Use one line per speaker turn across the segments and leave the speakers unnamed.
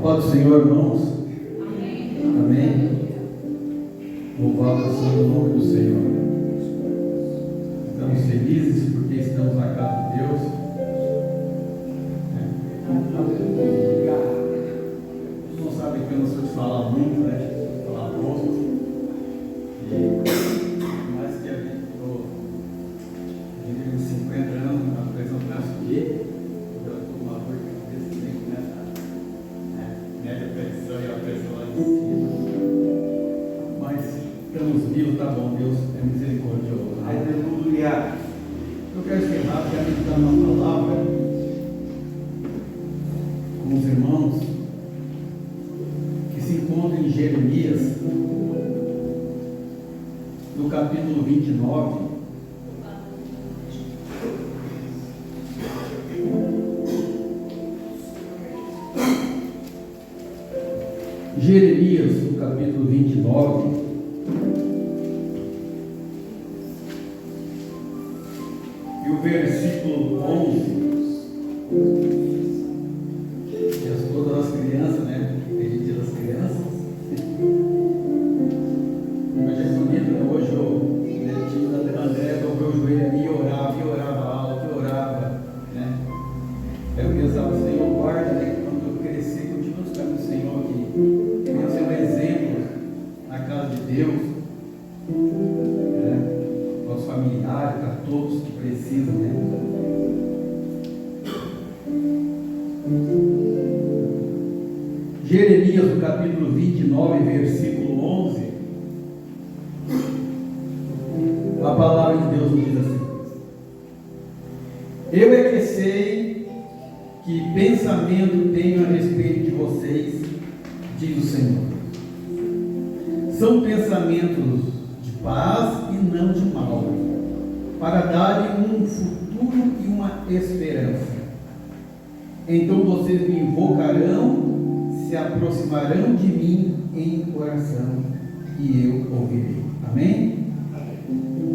paz do Senhor, irmãos. Amém. Louvado seja o nome do Senhor. Estamos felizes porque estamos na casa de Deus. Vocês não sabem que eu não sou de falar muito, né? Falar pouco. Mais que a gente ficou 50 anos na pressão aqui. Eu estou uma dor de cabeça nem começa a média pressão e a pressão lá em cima. Mas estamos vivos, tá bom, Deus é misericordioso. Aleluia. Eu quero encerrar, quero meditar uma palavra com os irmãos que se encontram em Jeremias, no capítulo 29. Jeremias, no capítulo 29, e o versículo 11, e todas as crianças, né? Feliz Dia das Crianças. Hoje é bonito, né? Hoje o netinho da André dobrou o joelho ali e orava alto, e orava, né? Eu pensava, Senhor, guarda, né? Quando eu crescer, continua nos caminhos do Senhor aqui. Queria ser um exemplo na casa de Deus, né? Para os familiares, para todos que precisam, né? Jeremias, no capítulo 29, versículo 11, a palavra de Deus nos diz assim: eu é que sei que pensamento tenho a respeito de vocês, diz o Senhor. São pensamentos de paz e não de mal, para darem um futuro e uma esperança. Então vocês me invocarão, se aproximarão de mim em oração, e eu ouvirei. Amém?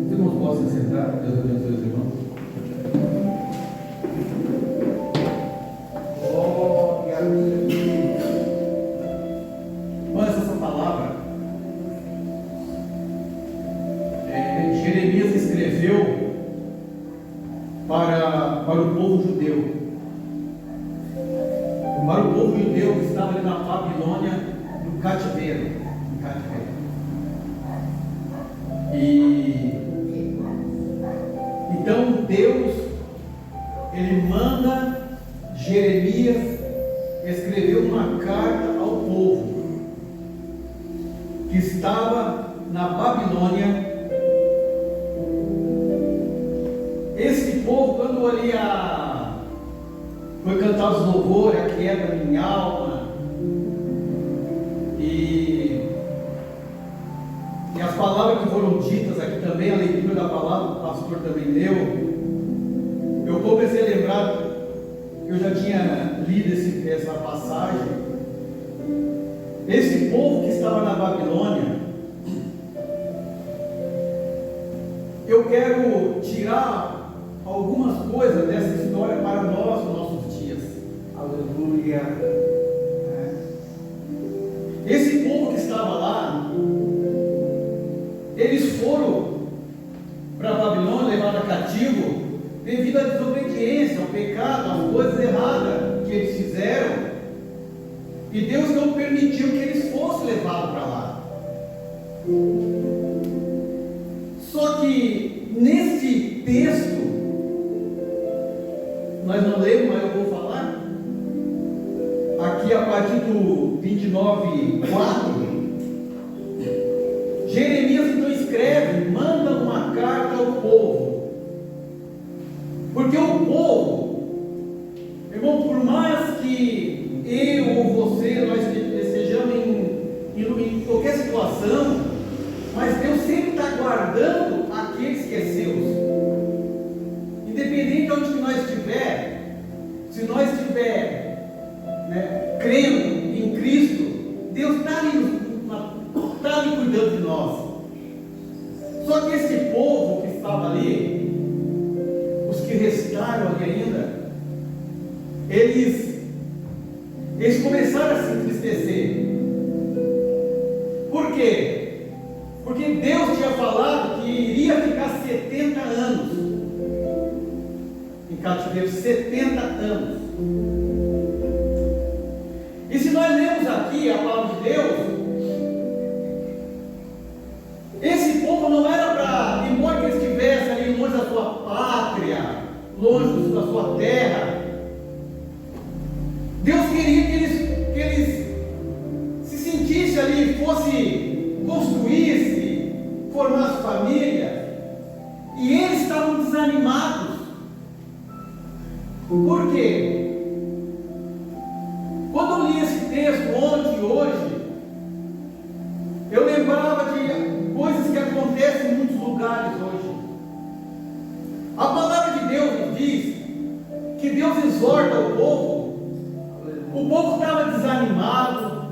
Os irmãos possam sentar. Deus abençoe os irmãos. Mas essa palavra Jeremias escreveu para o povo judeu. Para o povo judeu que estava ali na Babilônia, no cativeiro. E então Deus, ele manda Jeremias escrever uma carta ao povo que estava na Babilônia. Esse povo, quando ali foi cantar os louvores, a queda da minha alma, e as palavras que foram ditas aqui também, a leitura da palavra, o pastor também leu, eu comecei a lembrar, eu já tinha lido essa passagem. Esse povo que estava na Babilônia, eu quero tirar algumas coisas dessa história para nós, nos nossos dias. Aleluia. Esse povo que estava lá, eles foram para a Babilônia, levados cativo, devido à desobediência, ao pecado, às coisas erradas que eles fizeram. E Deus não permitiu que eles fossem levados para lá. Só que nesse texto, nós não lemos, mas eu vou falar aqui a partir do 29:4. Jeremias então escreve, manda uma carta ao povo, porque o povo, irmão, por mais que eu ou você, nós estejamos em qualquer situação, mas Deus sempre está guardando aqueles que é seus. Independente de onde que nós estiver, se nós estiver, né, crendo em Cristo, Deus está ali cuidando de nós. Só que esse povo que estava ali, os que restaram ali ainda, eles Eles começaram a se entristecer. Por quê? Porque Deus tinha falado que iria ficar 70 anos em cativeiro, 70 anos. E se nós lemos aqui a palavra de Deus, esse povo não era para, embora que eles estivessem ali longe da sua pátria, longe da sua terra, Deus queria que eles se sentissem ali, construísse, formasse família, e eles estavam desanimados. Por quê? Quando eu li esse texto ontem e hoje, eu lembrava de coisas que acontecem em muitos lugares hoje. A palavra de Deus nos diz que Deus exorta o povo estava desanimado.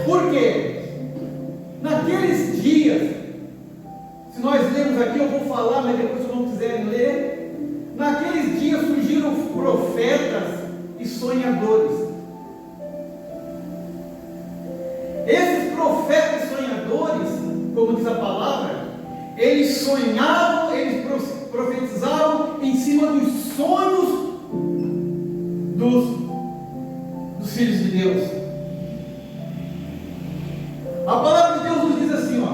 Por quê? Naqueles dias, se nós lemos aqui, eu vou falar, mas depois se não quiserem ler, naqueles dias surgiram profetas e sonhadores. Esses profetas e sonhadores, como diz a palavra, eles sonhavam, eles profetizavam em cima dos sonhos dos filhos de Deus. A palavra de Deus nos diz assim,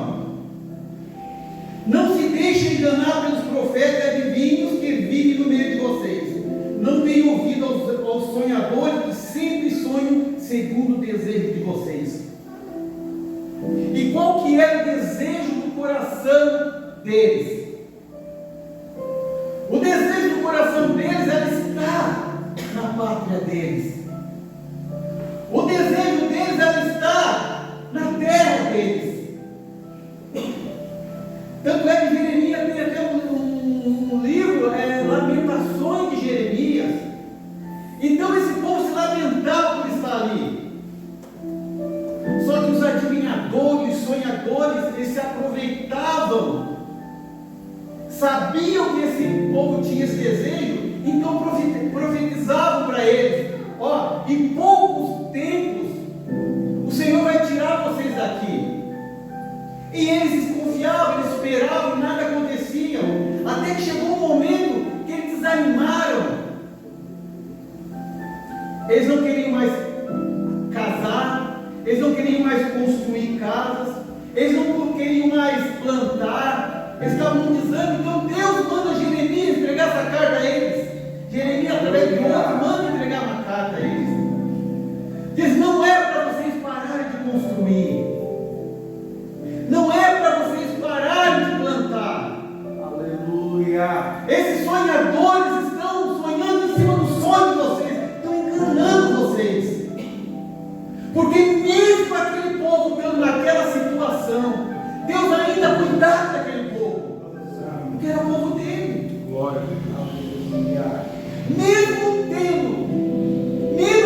não se deixem enganar pelos profetas e adivinhos que vivem no meio de vocês. Não deem ouvido aos sonhadores que sempre sonham segundo o desejo de vocês. E qual que é o desejo do coração deles? O desejo do coração deles era estar na pátria deles. O desejo deles era estar na terra deles. Tanto é que Jeremias tem até um livro, Lamentações de Jeremias. Então esse povo se lamentava por estar ali. Só que os adivinhadores, os sonhadores, eles se aproveitavam, sabiam que esse povo tinha esse desejo, então profetizavam para eles: em poucos tempos o Senhor vai tirar vocês daqui. E eles desconfiavam, eles esperavam, nada acontecia, até que chegou um momento que eles desanimaram. Eles não queriam mais casar, eles não queriam mais construir casas, eles não queriam mais plantar, eles estavam num desânimo. Então Deus manda Jeremias entregar essa carta a eles. Jeremias, através de outro, manda entregar uma carta a eles. Diz: não é para vocês pararem de construir, não é para vocês pararem de plantar. Aleluia! Esses sonhadores estão sonhando em cima do sonho de vocês, estão enganando vocês. Porque mesmo aquele povo estando naquela situação, Deus ainda cuidava daquele povo, porque era o povo dele. Glória a Deus. Mesmo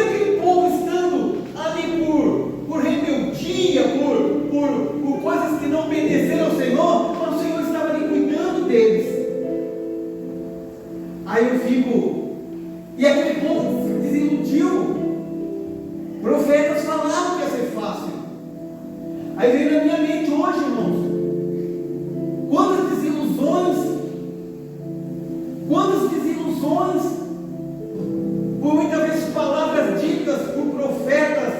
aquele povo estando ali por rebeldia, por coisas que não obedeceram ao Senhor, mas o Senhor estava ali cuidando deles. Aí eu fico, e aquele povo desiludiu. Profetas falavam que ia ser fácil. Aí veio na minha mente hoje, irmãos, quantas desilusões, por muitas vezes palavras ditas por profetas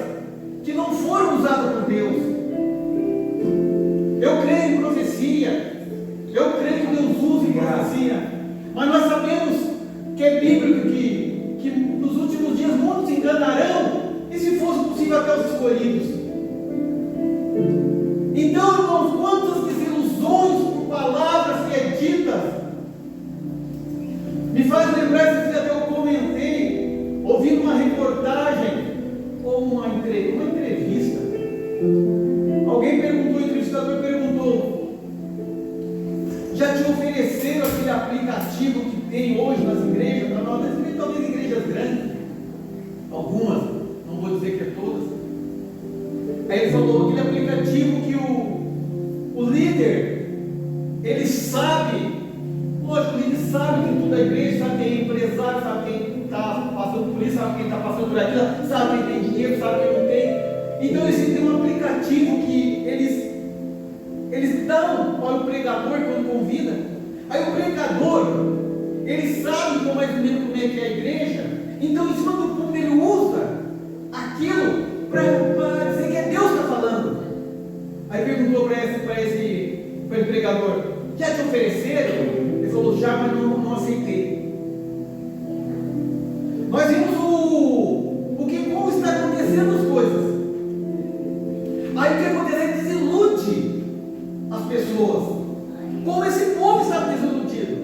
que não foram usadas por Deus. Eu creio em profecia, eu creio que Deus usa em profecia, mas nós sabemos que é bíblico que nos últimos dias muitos se enganarão, e se fosse possível até os escolhidos. Então, irmãos, quantas desilusões por palavras que é ditas, me faz lembrar, esse dia até eu comentei, ouvindo uma reportagem, ou uma entrevista, alguém perguntou, o entrevistador perguntou: já te ofereceram aquele aplicativo que tem hoje nas igrejas, talvez igrejas grandes, algumas, não vou dizer que é todas. Aí ele falou: aquele aplicativo que o líder, ele sabe, lógico, o líder sabe que tudo da igreja, sabe quem é empresário, sabe quem está passando por isso, sabe quem está passando por por aquilo, sabe quem tem dinheiro, sabe quem não tem. Então existe um aplicativo que eles dão para o pregador quando convida. Aí o pregador, ele sabe mais ou menos como é que é a igreja, então em cima do púlpito ele usa aquilo para dizer que é Deus que está falando. Aí perguntou para esse pregador: já te ofereceram? Ele falou: já, mas não aceitei. Nós vimos como está acontecendo as coisas. Aí o que acontece? Ele desilude as pessoas. Como esse povo estava desiludido.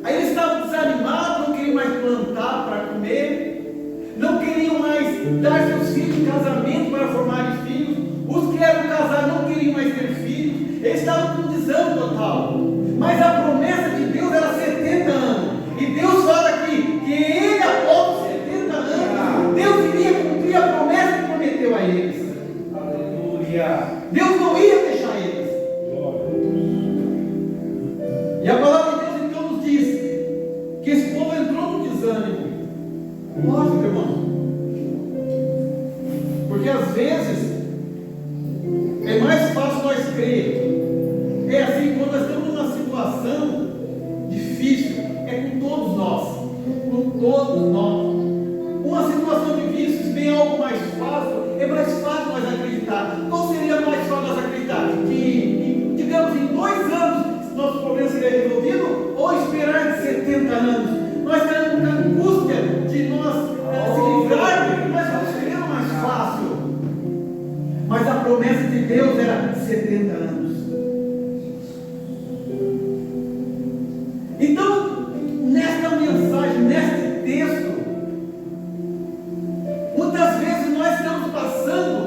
Aí eles estavam desanimados, não queriam mais plantar para comer, não queriam mais dar seus filhos em casamento para formarem filhos. Os que eram casados não queriam mais ter filhos. Eles estavam com desânimo total. Mas a promessa de Deus era 70 anos. E Deus fala aqui que ele, após 70 anos, Deus iria cumprir a promessa que prometeu a eles. Aleluia. Deus não ia deixar eles. E a palavra de Deus então nos diz que esse povo entrou no desânimo. Lógico, irmão. Porque às vezes é mais fácil nós crer. É assim, quando nós estamos numa situação difícil, é com todos nós. Com todos nós. Uma situação difícil, se vem algo mais fácil, é mais fácil nós acreditar. Qual seria mais fácil nós acreditar? Que, digamos, em 2 anos, nosso problema seria resolvido, ou esperar de 70 anos? Nós estamos na angústia de nós se livrarmos, mas seria mais fácil. Mas a promessa de Deus era 70 anos. Então, nesta mensagem, neste texto, muitas vezes nós estamos passando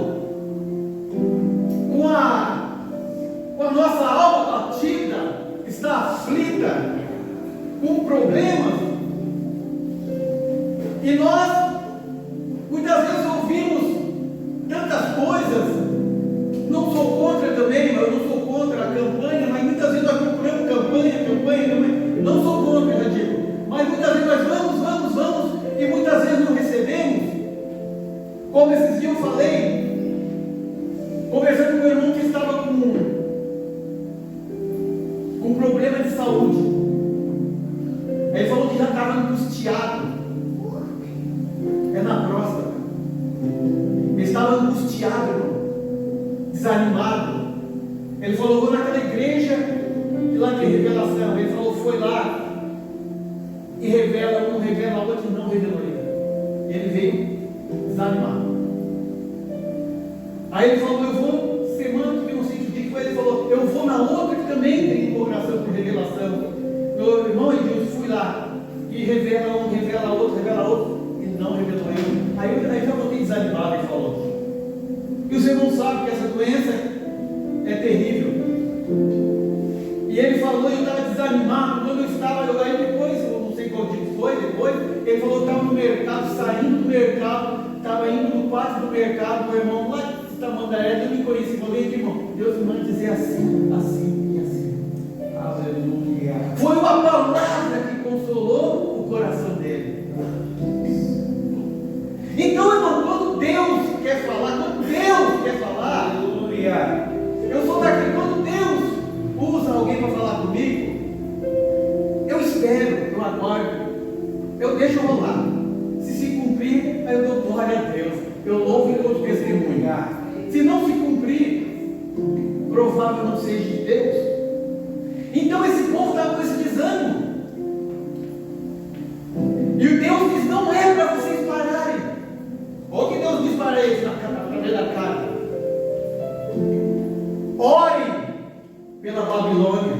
com a nossa alma batida, está aflita, com problemas, e nós muitas vezes ouvimos tantas coisas. Não sou contra também, eu não sou contra a campanha, mas muitas vezes nós procuramos campanha. Não sou contra, já digo. Mas muitas vezes nós vamos, e muitas vezes não recebemos. Como esses dias eu falei, conversando com o meu irmão que estava com problema de saúde. Ele falou que já estava angustiado. É na próstata. Ele estava angustiado, irmão. Desanimado. Ele falou: vou naquela igreja de lá de revelação. Ele falou: foi lá e revela um, revela outro, não revelou ainda. E ele veio desanimado. Aí ele falou: eu vou semana que vem, não sei que dia que foi. Ele falou: eu vou na outra que também tem oração por revelação. Meu irmão e Deus, fui lá e revela um, revela outro, e não revelou ainda. Aí já voltei desanimado. Ele falou. E os irmãos sabem que essa doença é terrível. E ele falou, eu estava desanimado. Quando eu estava, aí depois, eu não sei qual dia foi, depois, ele falou que estava no mercado, saindo do mercado, estava indo no pátio do mercado, meu irmão lá de Tamandaré, eu me conheci, eu falei: irmão, Deus me manda dizer assim, assim e assim. Aleluia. Foi uma palavra que consolou o coração dele. Então, irmão, quando Deus quer falar, aleluia, eu sou daquele, quando Deus usa alguém para falar comigo, eu espero, eu aguardo, eu deixo rolar. Se cumprir, aí eu dou glória a Deus, eu louvo e dou testemunhar. Se não se cumprir, provável não seja de Deus. Então esse povo estava com esse desânimo. E o Deus diz: não é para vocês pararem. Olha o que Deus diz para eles através da carta: orem pela Babilônia.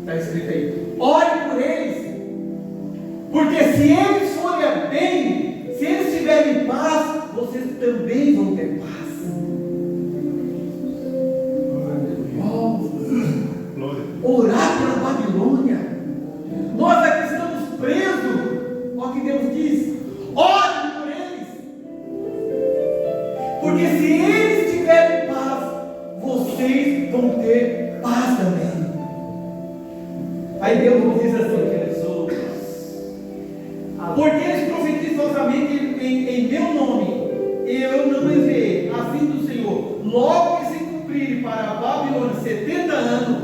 Está escrito aí: orem por eles, porque se eles forem bem, se eles tiverem paz, vocês também vão ter paz. Orar pela Babilônia. Nós aqui estamos presos. Olha o que Deus diz: orem por eles, porque se eles tiverem paz, vocês vão ter paz também. Aí Deus nos diz assim: porque eles profetizam falsamente, ir para a Babilônia 70 anos,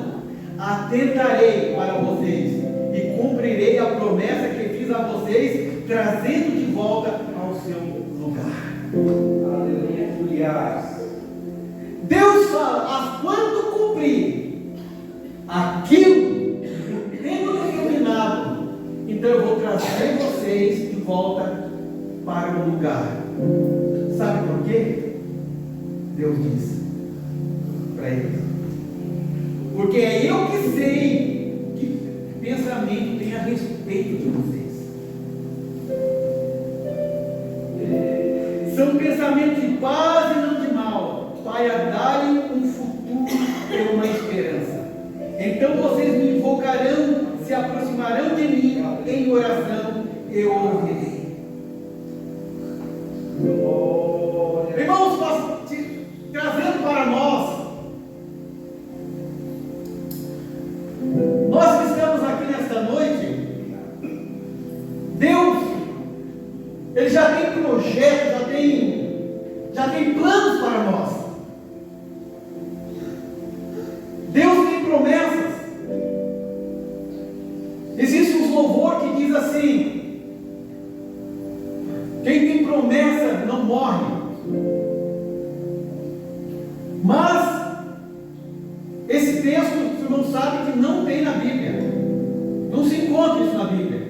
atentarei para vocês e cumprirei a promessa que fiz a vocês, trazendo de volta ao seu lugar. Aleluia. Deus fala: quando cumprir aquilo que tenho determinado, então eu vou trazer vocês de volta para o lugar. Sabe por quê? Deus disse para eles: porque é eu que sei que pensamento tem a respeito de vocês. São pensamentos de paz e não de mal, para dar-lhe um futuro e uma esperança. Então vocês me invocarão, se aproximarão de mim em oração, eu ouvirei. Irmãos, trazendo para nós que estamos aqui nesta noite, Deus, Ele já tem projeto, já tem planos para nós. Deus tem promessas. Existe um louvor que diz assim: quem tem promessa não morre. Mas esse texto, o irmão sabe que não tem na Bíblia. Não se encontra isso na Bíblia.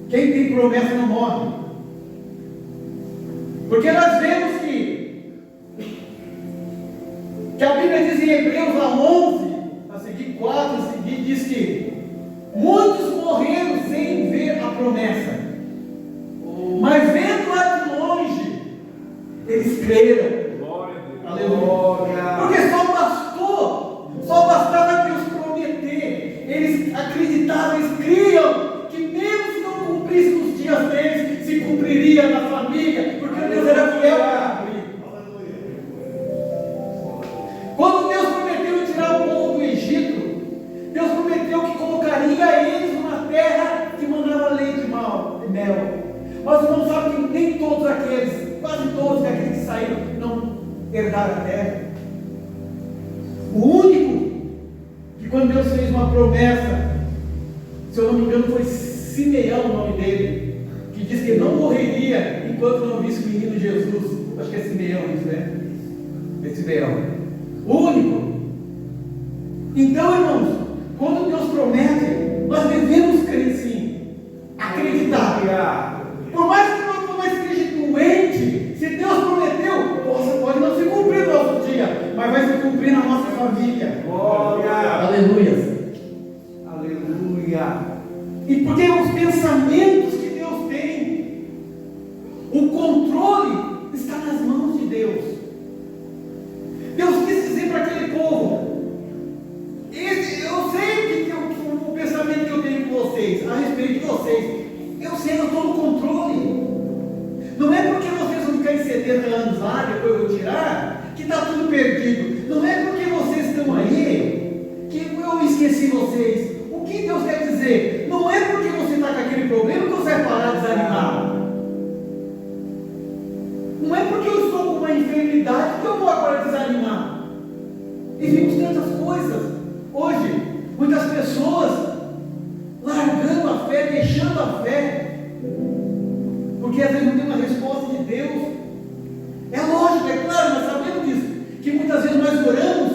Quem tem promessa não morre. Porque nós vemos que a Bíblia diz em Hebreus 11, a seguir 4, a seguir, diz que muitos morreram sem ver a promessa, mas vendo-a de longe, eles creram. Aleluia. Porque só bastava Deus prometer. Eles acreditavam, eles criam que mesmo se não cumprisse nos dias deles, se cumpriria na família, porque Deus era fiel para cumprir. Quando Deus prometeu tirar o povo do Egito, Deus prometeu que colocaria eles numa terra que mandava leite e mel. Mas não sabe que nem todos aqueles, quase todos aqueles que saíram, não herdaram a terra. O único que, quando Deus fez uma promessa, se eu não me engano foi Simeão o nome dele, que diz que não morreria enquanto não visse o menino Jesus. Acho que é Simeão isso, né? É Simeão. O único. Então, irmãos, quando Deus promete, nós devemos crer sim, acreditar. Por mais que nós esteja doente, se Deus prometeu, pode não se cumprir no nosso dia, mas vai se cumprir na nossa família. Glória! Aleluia! Aleluia! E porque os pensamentos que Deus tem, o controle está nas mãos de Deus. Deus quis dizer para aquele povo: eu sei o pensamento que eu tenho com vocês, a respeito de vocês. Eu sei, eu estou no controle. Não é porque vocês vão ficar em 70 anos lá, depois eu vou tirar, que está tudo perdido. Não é porque vocês estão aí que eu esqueci vocês. O que Deus quer dizer? Não é porque você está com aquele problema que você vai parar de desanimar. Não é porque eu estou com uma enfermidade que eu vou agora desanimar. E vimos tantas coisas. Hoje, muitas pessoas largando a fé, deixando a fé, porque às vezes não tem uma resposta de Deus. É lógico, é claro, nós sabemos disso, que muitas vezes nós oramos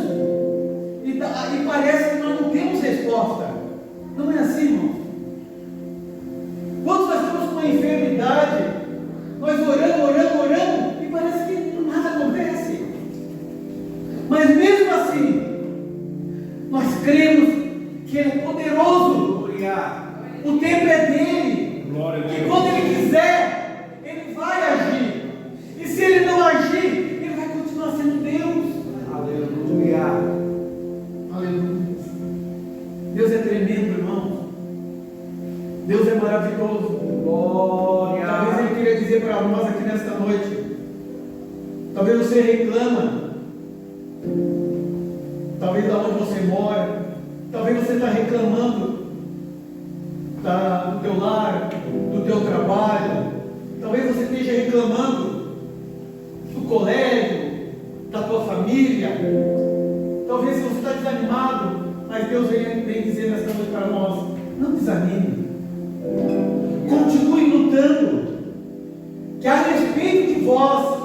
e parece que nós não temos resposta. Não é assim, irmão? Quando nós estamos com uma enfermidade, nós oramos e parece que nada acontece. Mas mesmo assim, nós cremos que Ele é poderoso. O tempo é dele. E quando Ele quiser, Ele vai agir. E se Ele não agir, Ele vai continuar sendo Deus. Aleluia. Aleluia. Deus é tremendo, irmão. Deus é maravilhoso. Glória. Talvez Ele queria dizer para nós aqui nesta noite. Talvez você reclama. Talvez da onde você mora. Talvez você está reclamando do teu lar, do teu trabalho. Talvez você esteja reclamando do colégio, da tua família. Talvez você está desanimado, mas Deus vem dizer nesta noite para nós: não desanime, continue lutando, que a respeito de vós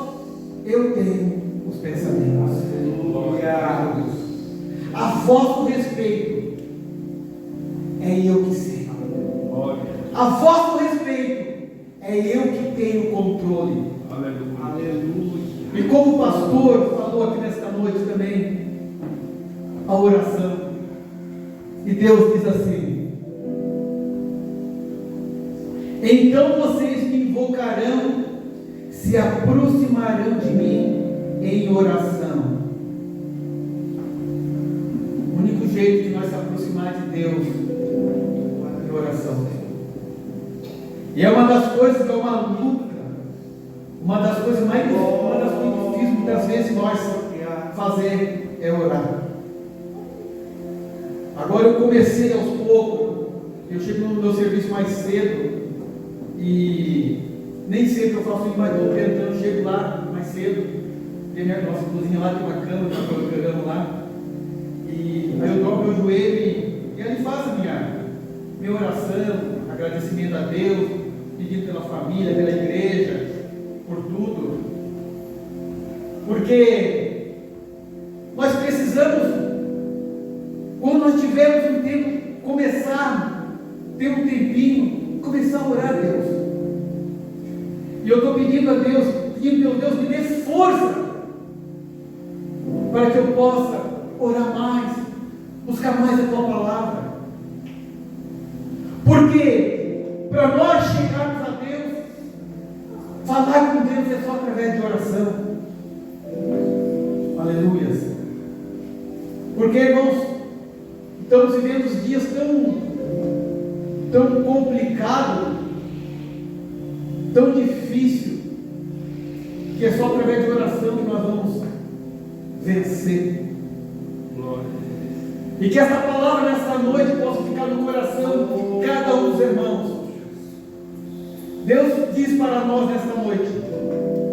eu tenho os pensamentos. A vosso respeito é eu que sei. A vosso respeito é eu que tenho controle. Aleluia. E como o pastor falou aqui nesta noite também, a oração. E Deus diz assim: então vocês me invocarão, se aproximarão de mim em oração. O único jeito de nós se aproximar de Deus é em oração. E é uma das coisas que é uma luta, uma das coisas mais difíceis muitas vezes nós fazer é orar. Agora eu comecei aos poucos, eu chego no meu serviço mais cedo e nem sempre eu faço isso, mas estou tentando, chego lá mais cedo, tem a nossa cozinha lá, tem uma cama, nós colocamos lá, e aí eu dobro meu joelho e ali faço a minha oração, agradecimento a Deus, pedindo pela família, pela igreja, por tudo, porque nós precisamos, quando nós tivermos um tempo, começar, ter um tempinho, começar a orar a Deus. E eu estou pedindo a Deus, meu Deus, me dê força para que eu possa orar mais, buscar mais a tua palavra. Porque para nós chegarmos a Deus, falar com Deus é só através de oração. Aleluia. Porque, irmãos, estamos vivendo dias tão complicados, tão difícil, que é só através de oração que nós vamos vencer. Glória. E que essa palavra nessa noite possa ficar no coração de cada um dos irmãos. Deus diz para nós nesta noite: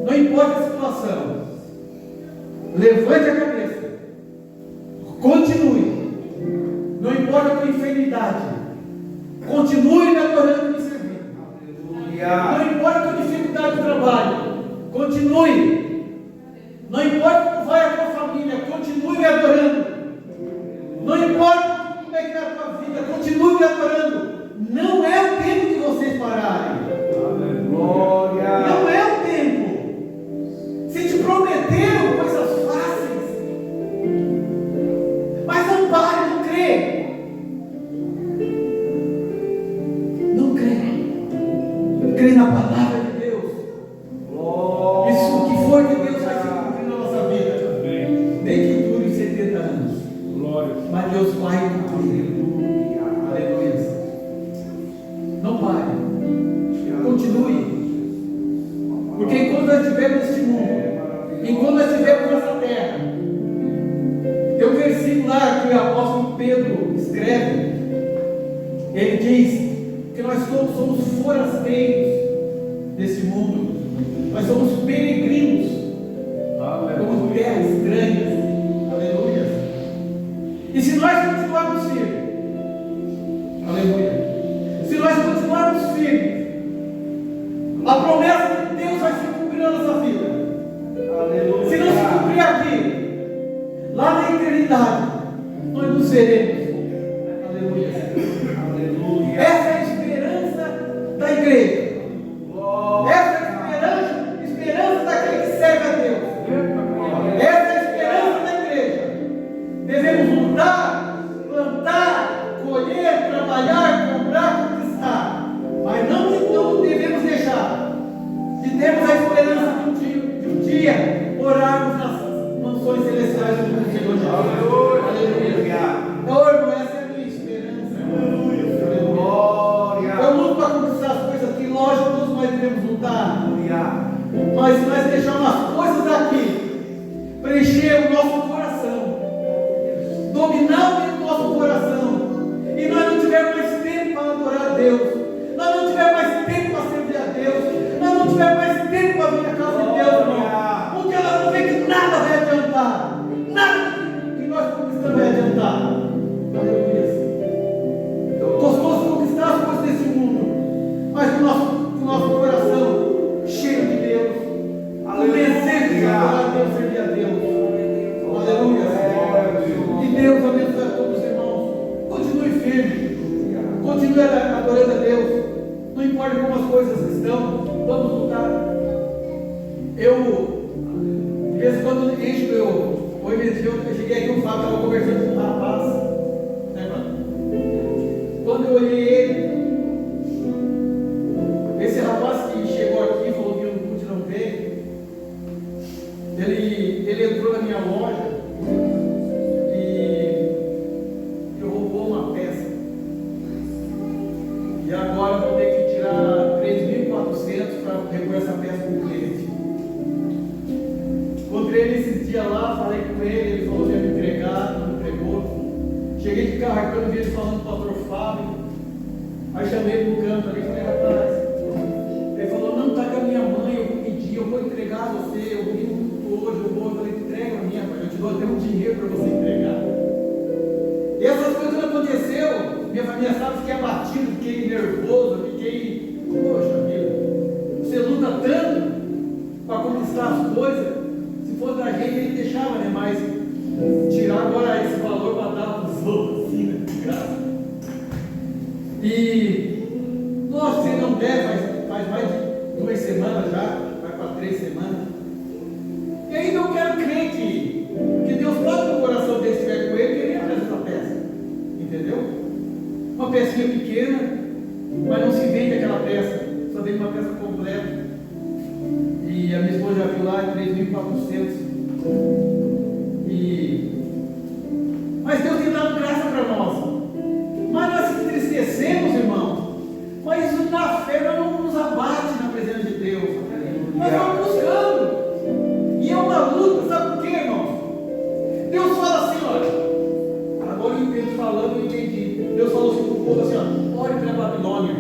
não importa a situação, levante a cabeça, continue. Não importa a tua enfermidade, continue me adorando e me servindo. Não importa a tua dificuldade de trabalho, continue. Não importa como vai a tua família, continue me adorando. Não importa como é que é a tua vida, continue me adorando. Não é o tempo de vocês pararem. Não é o tempo. Se te prometeram coisas fáceis, mas não pare, não crê. Não crê. Crê na palavra de Deus. Isso que for que Deus vai se cumprir na nossa vida. Nem que dure 70 anos. Mas Deus vai cumprir. Aleluia. Não pare. Continue. Porque enquanto nós estivermos neste mundo, enquanto nós estivermos nessa terra, tem um versículo lá que o apóstolo Pedro escreve. Ele diz que nós somos forasteiros desse mundo, nós somos peregrinos, somos terras estranhas. Aleluia. E se nós continuarmos firmes, aleluia, se nós continuarmos firmes, a promessa de Deus vai se cumprir na nossa vida. Aleluia. Se não se cumprir aqui, lá na eternidade, nós nos veremos. Aleluia. Aleluia. Essa é a esperança da igreja. Essa é a esperança daquele que serve a Deus. Essa é a esperança da igreja. Devemos lutar, plantar, colher, trabalhar, comprar, conquistar. Mas não devemos deixar de termos a esperança de um dia orarmos nas mansões celestiais do Senhor Jesus. Aleluia. Então, irmão, essa é a minha esperança. Aleluia. Eu luto para conquistar as coisas aqui, lógico, todos nós devemos lutar. Mas se nós deixarmos as coisas aqui preencher o nosso coração, dominar o nosso coração, e nós não tivermos mais tempo para adorar a Deus, nós não tivermos mais tempo para servir a Deus, nós não tivermos mais tempo para vir à casa de Deus, irmão, porque nós vamos ver que nada vai adiantar, nada que nós triste que hoje eu cheguei aqui, eu estava conversando com um rapaz, né, quando eu olhei ele, esse rapaz que chegou aqui, falou que o culto não veio, ele entrou na minha loja e roubou uma peça. E agora eu vou ter que tirar 3.400 para repor essa peça com o cliente. Encontrei ele esses dias lá, falei com ele falou que ia me entregar, não me entregou. Cheguei de carro, quando vi ele falando com o pastor Fábio, aí chamei ele no canto ali e falei, rapaz, ele falou, não, está com a minha mãe, eu vou pedir, eu vou entregar a você, eu vim hoje, eu falei, entrega a minha, eu te dou até um dinheiro para você entregar. E essas coisas não aconteceu, minha família sabe, fiquei abatido, fiquei nervoso, fiquei, poxa vida, você luta tanto para conquistar as coisas, se fosse da gente ele deixava, né, mas tirar agora esse valor para dar para os outros, assim, né, de graça. E, nossa, você não deve, faz mais de 2 semanas já, vai para 3 semanas. E ainda eu quero crer que Deus pode no coração desse estiver com ele, que ele ia fazer essa peça. Entendeu? Uma pecinha pequena, mas não se vende aquela peça, só vende uma peça completa. E a minha esposa já viu lá, 3.400. Mas Deus tem dado graça para nós. Mas nós se entristecemos, irmão. Mas isso na fé não nos abate na presença de Deus. Nós vamos buscando. E é uma luta, sabe por quê, irmão? Deus fala assim, olha. Agora eu entendo falando, eu entendi. Deus falou assim para o povo assim, ó, ore para a Babilônia.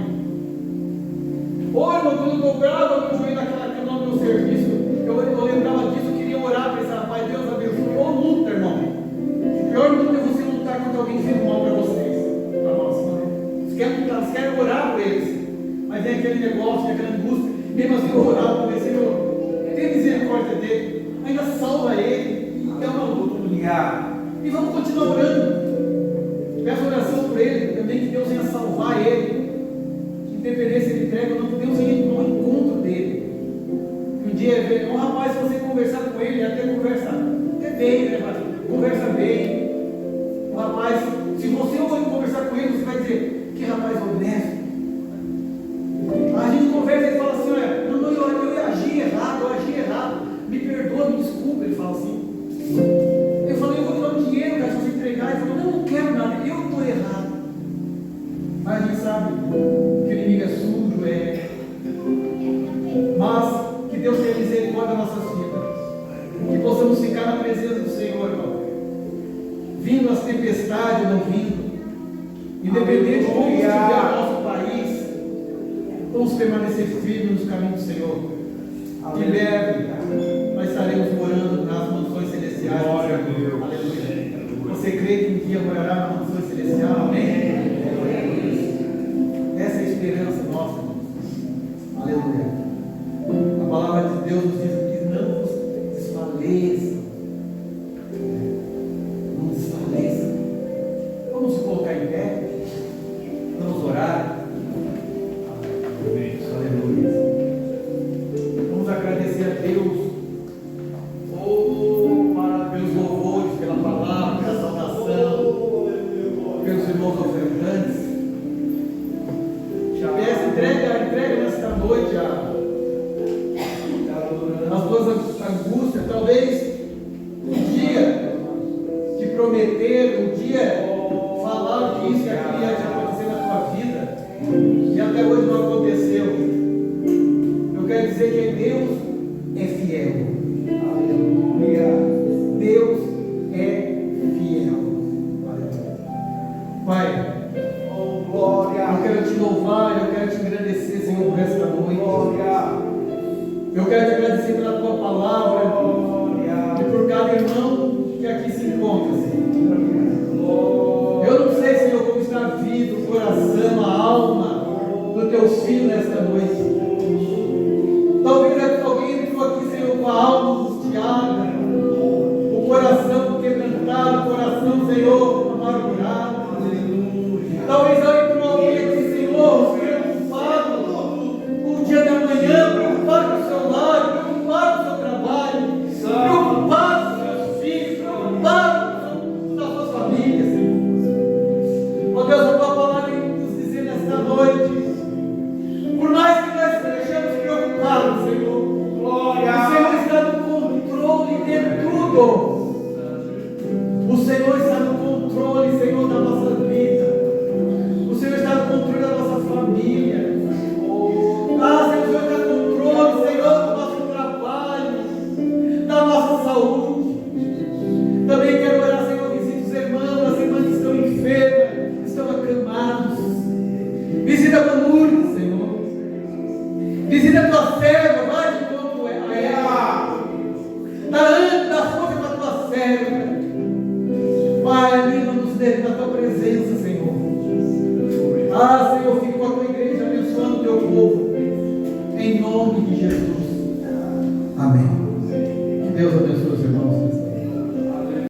Oi, irmão, quando eu estou bravo, eu joguei naquela que no meu serviço. Eu lembrava disso, eu queria orar para esse rapaz. Deus abençoe. Ô luta, irmão. O pior luta é você lutar contra alguém que fez mal para vocês. Para nós, né? Vocês querem lutar, vocês querem orar por eles. Mas vem aquele negócio, vem aquela angústia. Mesmo assim, orar para ver, Senhor, tem misericórdia dele. Ainda salva ele. E é uma luta. E vamos continuar orando. Peço oração por ele. Também que Deus venha salvar ele. Independente se ele entrega ou não, Deus ir ao encontro dele. Um dia, um rapaz, se você conversar com ele, até conversa até bem, né, rapaz? Conversa bem. Um rapaz, se você conversar com ele, você vai dizer, que rapaz honesto. A gente conversa e ele fala assim, olha, eu agi errado, me perdoa, me desculpa, ele fala assim. Eu falei, eu vou te dar um dinheiro, cara, se você entregar. Ele falou, não quero nada, eu estou errado. Mas a gente sabe que o inimigo é sujo, mas que Deus tenha misericórdia das nossas vidas, que possamos ficar na presença do Senhor, irmão. Vindo as tempestades ou não vindo, independente de como estiver o nosso país, vamos permanecer firmes nos caminhos do Senhor. Em breve nós estaremos morando nas mansões celestiais. Glória a Deus. Aleluia. Você crê que um dia morará na mansão celestial? Amém? Essa é a esperança nossa, irmãos. Aleluia. A palavra de Deus nos diz que não vos desfaleçam. Não desfaleçam. Vamos se colocar em pé. Vamos orar. Aleluia. Vamos agradecer a Deus pelos louvores, pela palavra, pela saudação, pelos irmãos ofertantes. Entrega nesta noite as tuas angústias. Talvez um dia te prometer, um dia falar que isso e aquilo ia te acontecer na tua vida, e até hoje não aconteceu. Eu quero dizer que Deus é fiel. Aleluia. Deus é fiel. Aleluia. Pai, glória. Eu quero te louvar, eu quero te agradecer, Senhor, por esta noite. Glória. Eu quero te agradecer pela tua palavra, glória, e por cada irmão que aqui se encontra, Senhor. Glória. Eu não sei, Senhor, como está a vida, o coração, a alma do teu filho nesta noite. Talvez alguém entrou aqui, Senhor, com a alma angustiada, o coração quebrantado, o coração, Senhor, amargurado. Talvez entrou alguém aqui, Senhor, preocupado com o dia da manhã, preocupado com o seu lar, preocupado com o seu trabalho, preocupado, presença